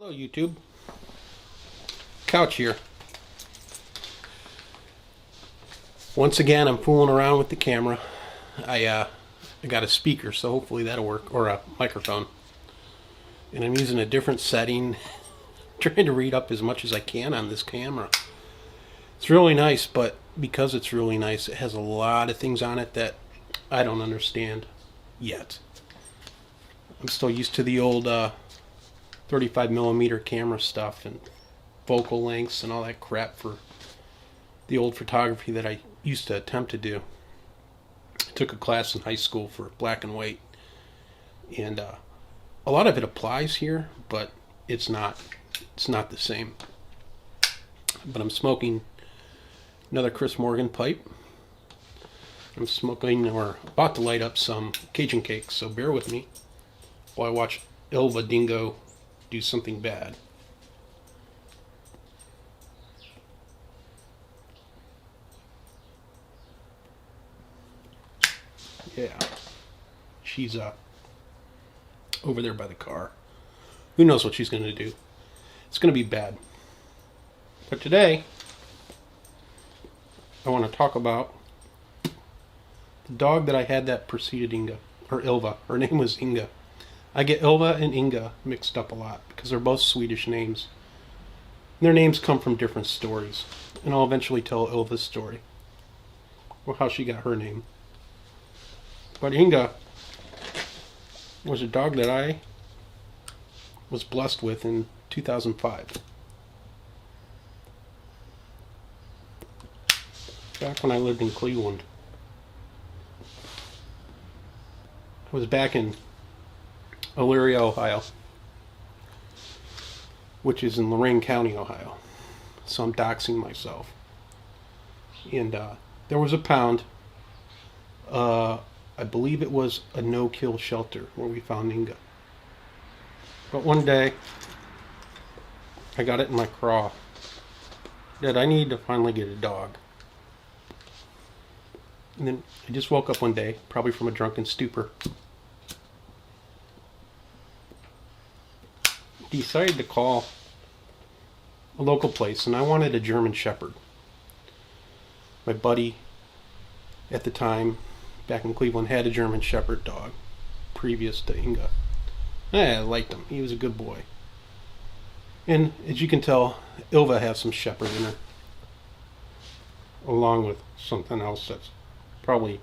Hello YouTube. Couch here. Once again I'm fooling around with the camera. I got a speaker, so hopefully that'll work, or a microphone. And I'm using a different setting, trying to read up as much as I can on this camera. It's really nice, but because it's really nice, it has a lot of things on it that I don't understand yet. I'm still used to the old 35mm camera stuff and focal lengths and all that crap for the old photography that I used to attempt to do. I took a class in high school for black and white, and a lot of it applies here, but it's not the same. But I'm smoking another Chris Morgan pipe. I'm smoking, or about to light up, some Cajun cakes, so bear with me while I watch Ilva Dingo do something bad. Yeah, she's over there by the car. Who knows what she's going to do? It's going to be bad. But today, I want to talk about the dog that I had that preceded Inge, or Ilva. Her name was Inge. I get Ilva and Inge mixed up a lot because they're both Swedish names. Their names come from different stories, and I'll eventually tell Ilva's story, or how she got her name. But Inge was a dog that I was blessed with in 2005. Back when I lived in Cleveland. I was back in Elyria, Ohio, which is in Lorain County, Ohio. So I'm doxing myself. And there was a pound. I believe it was a no-kill shelter where we found Inge. But one day, I got it in my craw that I need to finally get a dog. And then I just woke up one day, probably from a drunken stupor. Decided to call a local place, and I wanted a German Shepherd. My buddy at the time back in Cleveland had a German Shepherd dog previous to Inge. I liked him. He was a good boy. And as you can tell, Ilva has some Shepherd in her, along with something else that's probably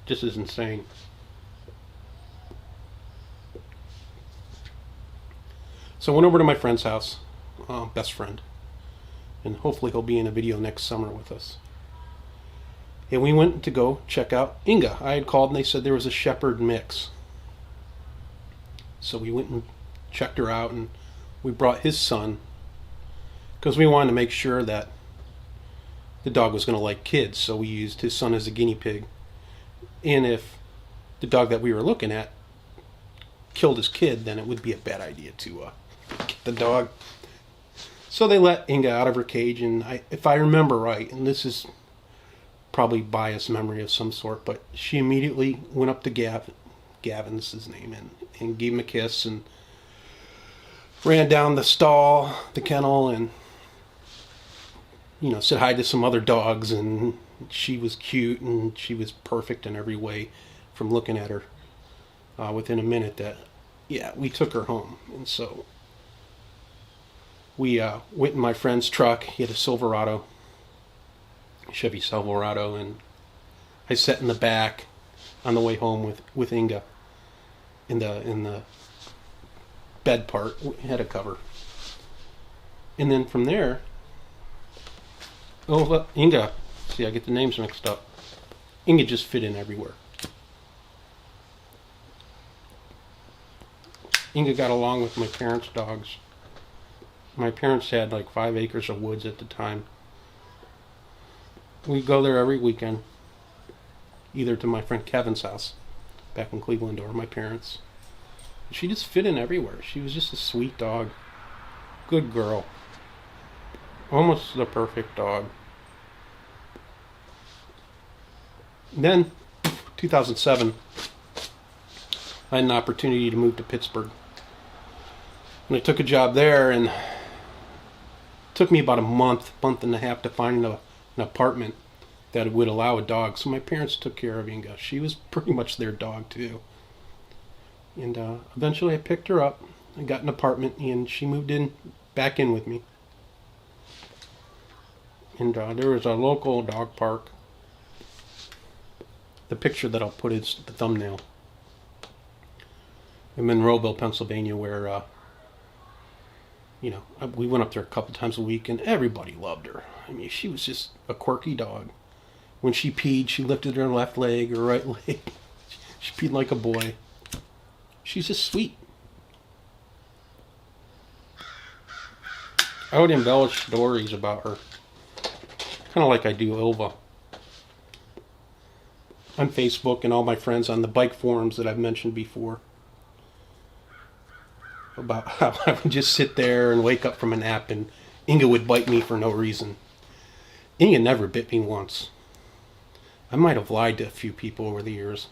just as insane. So I went over to my friend's house, best friend, and hopefully he'll be in a video next summer with us. And we went to go check out Inge. I had called and they said there was a Shepherd mix. So we went and checked her out, and we brought his son because we wanted to make sure that the dog was going to like kids. So we used his son as a guinea pig. And if the dog that we were looking at killed his kid, then it would be a bad idea to get the dog. So they let Inge out of her cage, and if I remember right, and this is probably biased memory of some sort, but she immediately went up to Gavin's his name, and gave him a kiss, and ran down the stall, the kennel, and said hi to some other dogs, and she was cute, and she was perfect in every way from looking at her. Within a minute we took her home. And so we went in my friend's truck. He had a Silverado, Chevy Silverado, and I sat in the back on the way home with Inge in the bed part. We had a cover. And then from there, Inge, see, I get the names mixed up. Inge just fit in everywhere. Inge got along with my parents' dogs. My parents had like 5 acres of woods at the time. We'd go there every weekend, either to my friend Kevin's house back in Cleveland or my parents. She just fit in everywhere. She was just a sweet dog. Good girl. Almost the perfect dog. Then, 2007, I had an opportunity to move to Pittsburgh. And I took a job there, and it took me about a month and a half to find an apartment that would allow a dog. So my parents took care of Inge. She was pretty much their dog too. And eventually I picked her up. I got an apartment, and she moved back in with me. And there was a local dog park. The picture that I'll put is the thumbnail. In Monroeville, Pennsylvania, where, we went up there a couple times a week, and everybody loved her. I mean, she was just a quirky dog. When she peed, she lifted her left leg or right leg. She peed like a boy. She's just sweet. I would embellish stories about her, kind of like I do Ilva. On Facebook and all my friends on the bike forums that I've mentioned before. About how I would just sit there and wake up from a nap and Inge would bite me for no reason. Inge never bit me once. I might have lied to a few people over the years,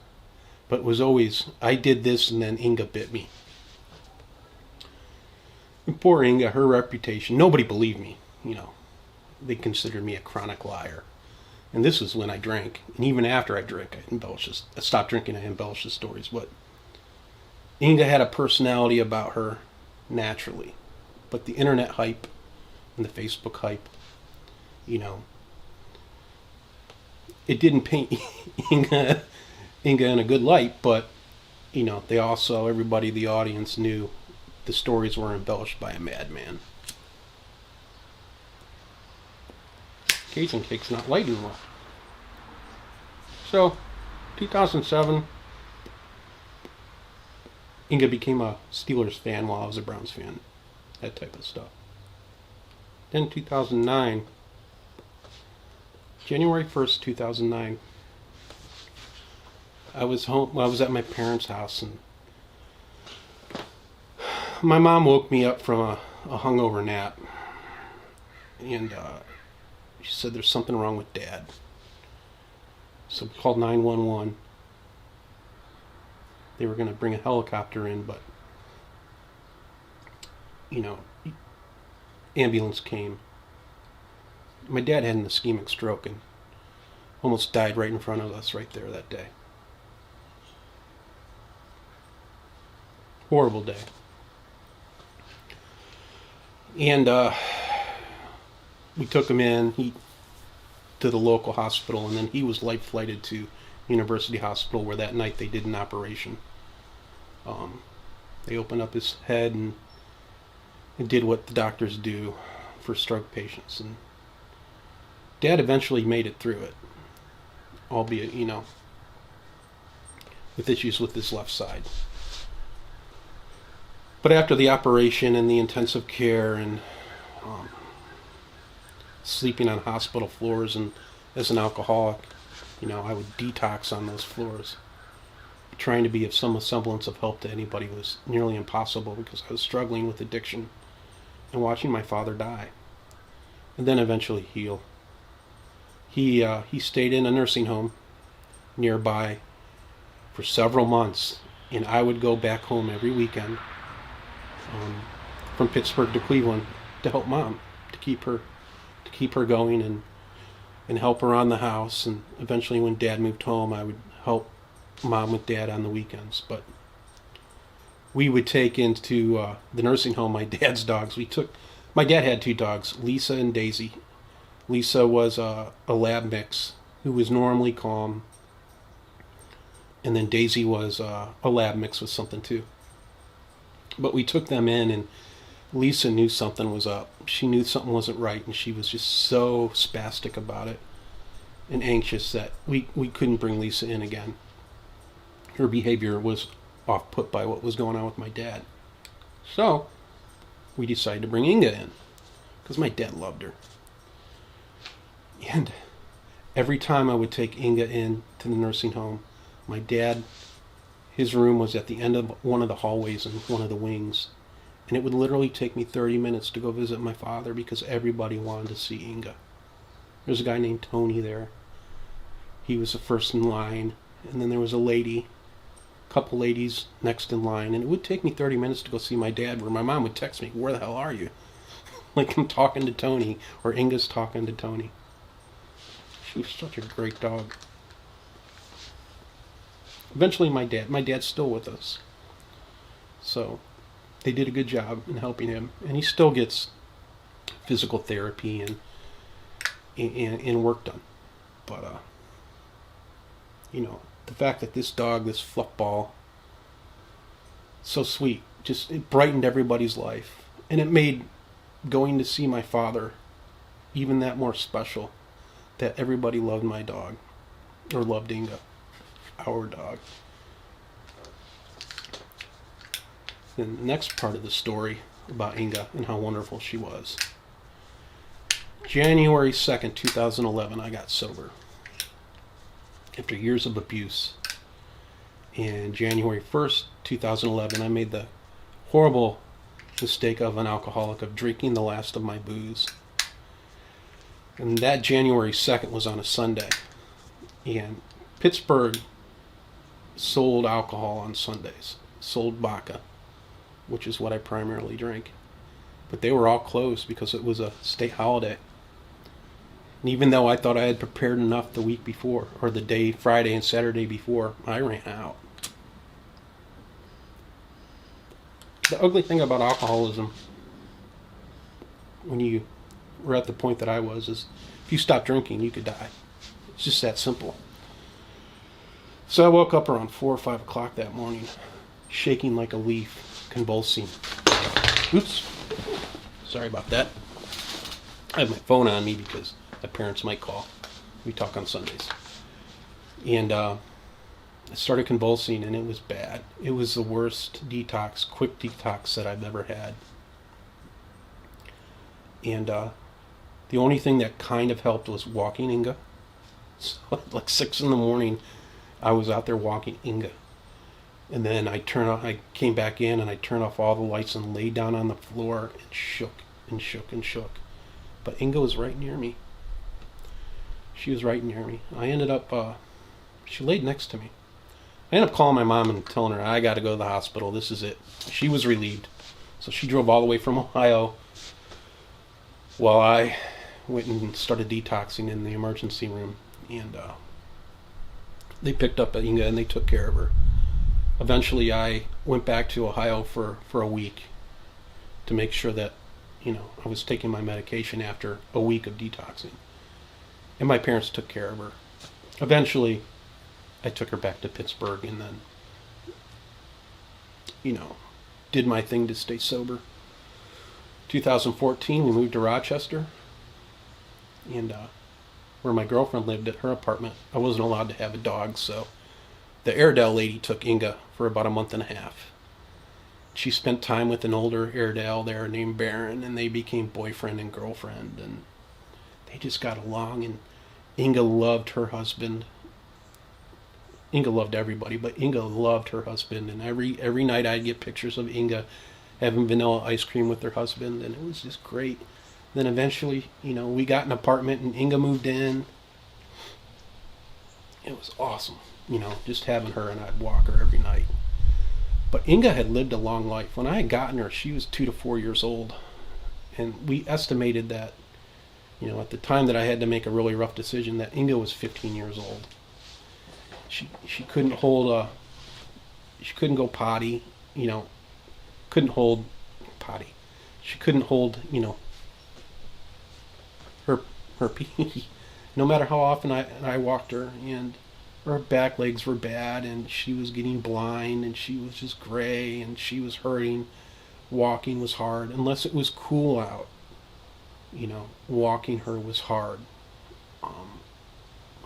but it was always, I did this and then Inge bit me. And poor Inge, her reputation, nobody believed me, They considered me a chronic liar. And this was when I drank. And even after I drank, I stopped drinking, I embellished the stories. But Inge had a personality about her naturally. But the internet hype and the Facebook hype, it didn't paint Inge in a good light, but, they also, everybody, the audience knew the stories were embellished by a madman. Cajun cake's not lighting well. So, 2007, Inge became a Steelers fan while I was a Browns fan. That type of stuff. Then 2009, January 1st, 2009, I was home. Well, I was at my parents' house, and my mom woke me up from a hungover nap, and she said there's something wrong with Dad. So we called 911. They were going to bring a helicopter in, but ambulance came. My dad had an ischemic stroke and almost died right in front of us right there that day. Horrible day. And we took him in to the local hospital, and then he was life flighted to University Hospital, where that night they did an operation. They opened up his head and did what the doctors do for stroke patients. And Dad eventually made it through it, albeit, with issues with his left side. But after the operation and the intensive care and sleeping on hospital floors, and as an alcoholic, I would detox on those floors. Trying to be of some semblance of help to anybody was nearly impossible because I was struggling with addiction and watching my father die and then eventually heal. He stayed in a nursing home nearby for several months, and I would go back home every weekend from Pittsburgh to Cleveland to help Mom, to keep her going and help her on the house. And eventually when Dad moved home, I would help Mom with Dad on the weekends. But we would take into the nursing home my dad's dogs. My dad had two dogs, Lisa and Daisy. Lisa was a lab mix who was normally calm, and then Daisy was a lab mix with something too. But we took them in, and Lisa knew something was up. She knew something wasn't right, and she was just so spastic about it and anxious that we couldn't bring Lisa in again. Her behavior was off-put by what was going on with my dad. So we decided to bring Inge in because my dad loved her. And every time I would take Inge in to the nursing home, my dad, his room was at the end of one of the hallways in one of the wings. And it would literally take me 30 minutes to go visit my father because everybody wanted to see Inge. There's a guy named Tony there. He was the first in line. And then there was a lady couple ladies next in line, and it would take me 30 minutes to go see my dad, where my mom would text me, "Where the hell are you?" Like I'm talking to Tony, or Inge's talking to Tony. She was such a great dog. Eventually my dad's still with us. So they did a good job in helping him, and he still gets physical therapy and work done. But the fact that this dog, this fluff ball, so sweet, just it brightened everybody's life, and it made going to see my father even that more special, that everybody loved my dog, or loved Inge, our dog. Then the next part of the story about Inge and how wonderful she was. January 2nd, 2011, I got sober after years of abuse. And January 1st, 2011, I made the horrible mistake of an alcoholic, of drinking the last of my booze. And that January 2nd was on a Sunday. And Pittsburgh sold alcohol on Sundays, sold vodka, which is what I primarily drink. But they were all closed because it was a state holiday. And even though I thought I had prepared enough the week before, or the day, Friday and Saturday before, I ran out. The ugly thing about alcoholism, when you were at the point that I was, is if you stop drinking, you could die. It's just that simple. So I woke up around 4 or 5 o'clock that morning, shaking like a leaf, convulsing. Oops. Sorry about that. I have my phone on me because my parents might call. We talk on Sundays. And I started convulsing, and it was bad. It was the worst detox, quick detox that I've ever had. And the only thing that kind of helped was walking Inge. So at like 6 in the morning, I was out there walking Inge. And then I came back in, and I turned off all the lights and laid down on the floor and shook and shook and shook. But Inge was right near me. She was right near me. I ended up, she laid next to me. I ended up calling my mom and telling her, I got to go to the hospital. This is it. She was relieved. So she drove all the way from Ohio while I went and started detoxing in the emergency room. And they picked up Inge and they took care of her. Eventually I went back to Ohio for a week to make sure that, I was taking my medication after a week of detoxing. And my parents took care of her. Eventually, I took her back to Pittsburgh and then, did my thing to stay sober. 2014, we moved to Rochester. And where my girlfriend lived at her apartment, I wasn't allowed to have a dog, so the Airedale lady took Inge for about a month and a half. She spent time with an older Airedale there named Baron, and they became boyfriend and girlfriend, and they just got along, and Inge loved her husband. Inge loved everybody, but Inge loved her husband, and every night I'd get pictures of Inge having vanilla ice cream with her husband, and it was just great. Then eventually, we got an apartment, and Inge moved in. It was awesome, just having her, and I'd walk her every night. But Inge had lived a long life. When I had gotten her, she was 2 to 4 years old. And we estimated that, at the time that I had to make a really rough decision, that Inge was 15 years old. She couldn't hold she couldn't go potty, couldn't hold potty. She couldn't hold, her pee. No matter how often I walked her, and her back legs were bad, and she was getting blind, and she was just gray, and she was hurting. Walking was hard. Unless it was cool out, walking her was hard.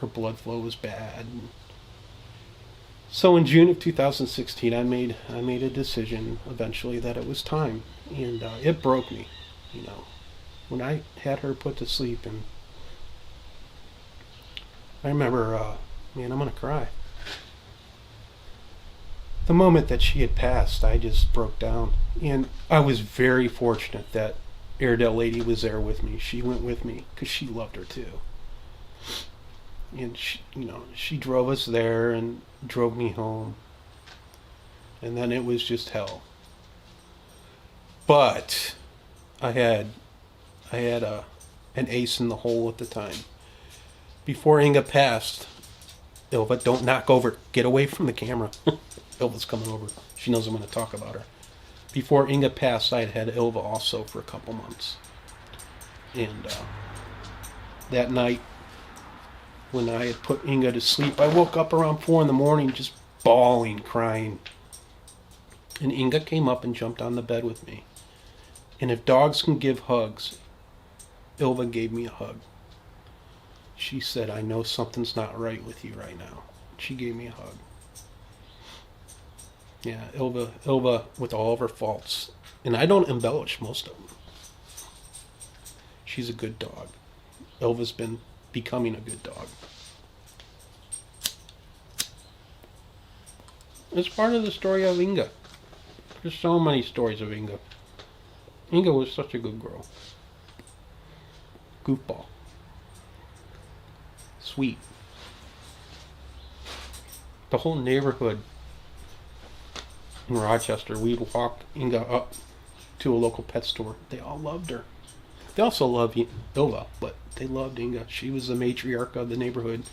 Her blood flow was bad. So in June of 2016, I made a decision eventually that it was time, and it broke me, when I had her put to sleep, and I remember, man, I'm gonna cry. The moment that she had passed, I just broke down, and I was very fortunate that Airedale lady was there with me. She went with me because she loved her too. And she drove us there and drove me home. and then it was just hell. But I had an ace in the hole at the time. Before Inge passed, Ilva, don't knock over. Get away from the camera. Ilva's coming over. She knows I'm going to talk about her. Before Inge passed, I had Ilva also for a couple months. And that night, when I had put Inge to sleep, I woke up around 4 in the morning just bawling, crying. And Inge came up and jumped on the bed with me. And if dogs can give hugs, Ilva gave me a hug. She said, I know something's not right with you right now. She gave me a hug. Yeah, Ilva with all of her faults. And I don't embellish most of them. She's a good dog. Ilva's been becoming a good dog. It's part of the story of Inge. There's so many stories of Inge. Inge was such a good girl. Goofball. Sweet. The whole neighborhood in Rochester, we'd walk Inge up to a local pet store. They all loved her. They also loved Ilva, but they loved Inge. She was the matriarch of the neighborhood,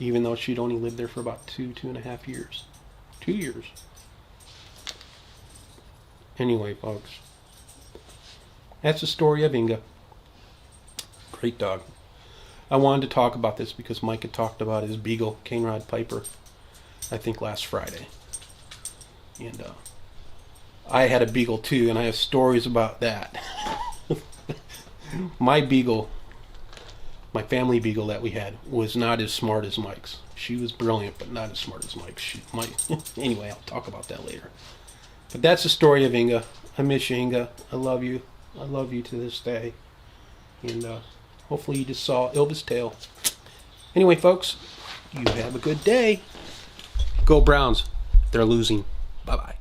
even though she'd only lived there for about 2.5 years. 2 years. Anyway, folks, that's the story of Inge. Great dog. I wanted to talk about this because Mike had talked about his beagle, Cane Rod Piper, I think last Friday. And I had a beagle too, and I have stories about that. My beagle, my family beagle that we had, was not as smart as Mike's. She was brilliant, but not as smart as Mike's. Anyway, I'll talk about that later. But that's the story of Inge. I miss you, Inge. I love you. I love you to this day. And hopefully you just saw Ilva's tail. Anyway, folks, you have a good day. Go Browns. They're losing. Bye-bye.